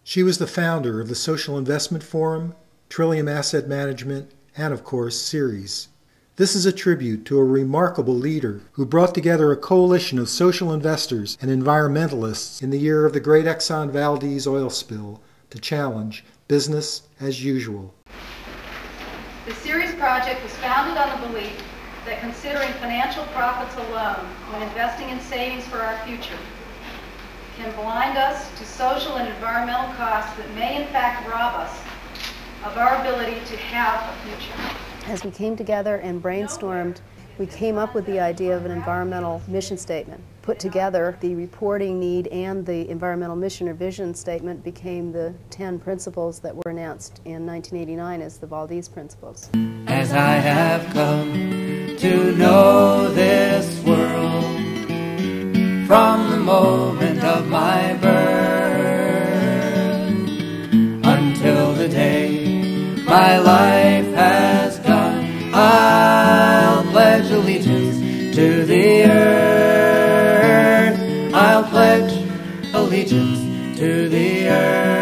She was the founder of the Social Investment Forum, Trillium Asset Management, and of course, CERES. This is a tribute to a remarkable leader who brought together a coalition of social investors and environmentalists in the year of the great Exxon Valdez oil spill to challenge business as usual. The CERES project was founded on the belief that considering financial profits alone when investing in savings for our future can blind us to social and environmental costs that may in fact rob us of our ability to have a future. As we came together and brainstormed, we came up with the idea of an environmental mission statement. Put together the reporting need and the environmental mission or vision statement became the 10 principles that were announced in 1989 as the Valdez Principles. As I have come to know this world from the moment of my birth until the day my life has done, I'll pledge allegiance to the earth. I'll pledge allegiance to the earth.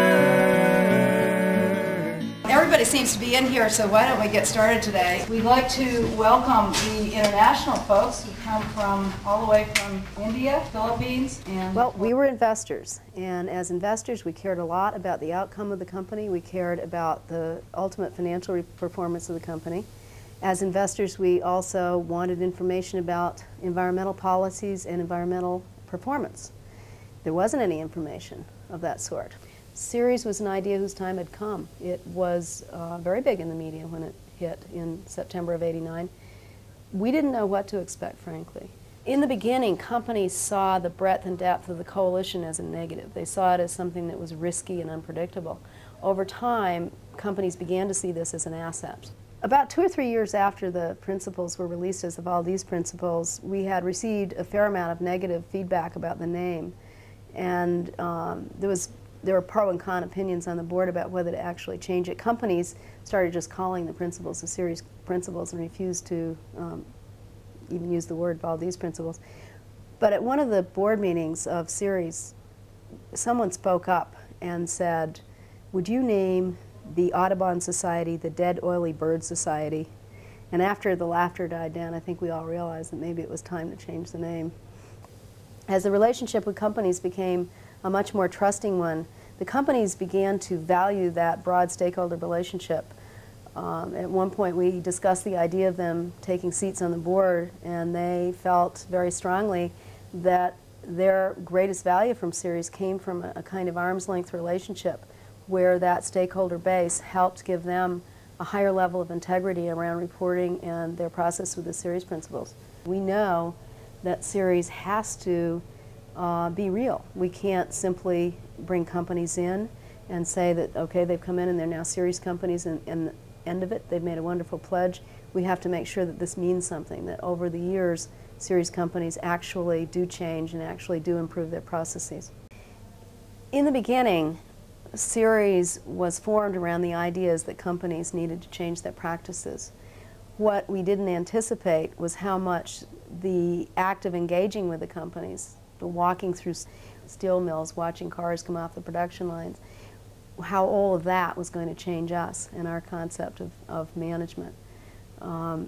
Everybody seems to be in here, so why don't we get started today? We'd like to welcome the international folks who come from all the way from India, Philippines, and... Well, we were investors, and as investors we cared a lot about the outcome of the company. We cared about the ultimate financial performance of the company. As investors, we also wanted information about environmental policies and environmental performance. There wasn't any information of that sort. CERES was an idea whose time had come. It was very big in the media when it hit in September of '89. We didn't know what to expect, frankly. In the beginning, companies saw the breadth and depth of the coalition as a negative. They saw it as something that was risky and unpredictable. Over time, companies began to see this as an asset. About 2 or 3 years after the principles were released as the Valdez Principles, we had received a fair amount of negative feedback about the name. And there were pro and con opinions on the board about whether to actually change it. Companies started just calling the principles the CERES Principles and refused to even use the word Valdez Principles. But at one of the board meetings of CERES, someone spoke up and said, would you name the Audubon Society the Dead Oily Bird Society? And after the laughter died down, I think we all realized that maybe it was time to change the name. As the relationship with companies became a much more trusting one, the companies began to value that broad stakeholder relationship. At one point we discussed the idea of them taking seats on the board, and they felt very strongly that their greatest value from CERES came from a kind of arm's length relationship where that stakeholder base helped give them a higher level of integrity around reporting and their process with the CERES principles. We know that CERES has to be real. We can't simply bring companies in and say that, okay, they've come in and they're now CERES companies, and the end of it, they've made a wonderful pledge. We have to make sure that this means something, that over the years, CERES companies actually do change and actually do improve their processes. In the beginning, CERES was formed around the ideas that companies needed to change their practices. What we didn't anticipate was how much the act of engaging with the companies, the walking through steel mills, watching cars come off the production lines, how all of that was going to change us and our concept of management.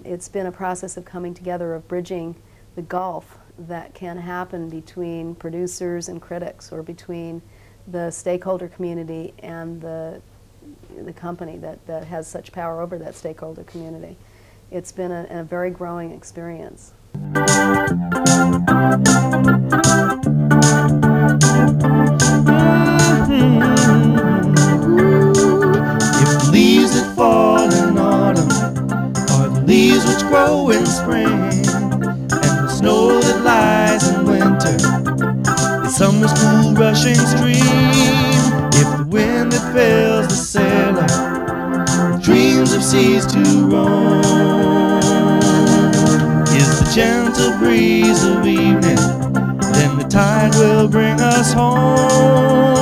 It's been a process of coming together, of bridging the gulf that can happen between producers and critics, or between the stakeholder community and the company that has such power over that stakeholder community. It's been a very growing experience. If the leaves that fall in autumn are the leaves which grow in spring, and the snow that lies in winter is summer's cool rushing stream, if the wind that fills the sailor with dreams of seas to roam is the gentle breeze of evening, then the tide will bring us home.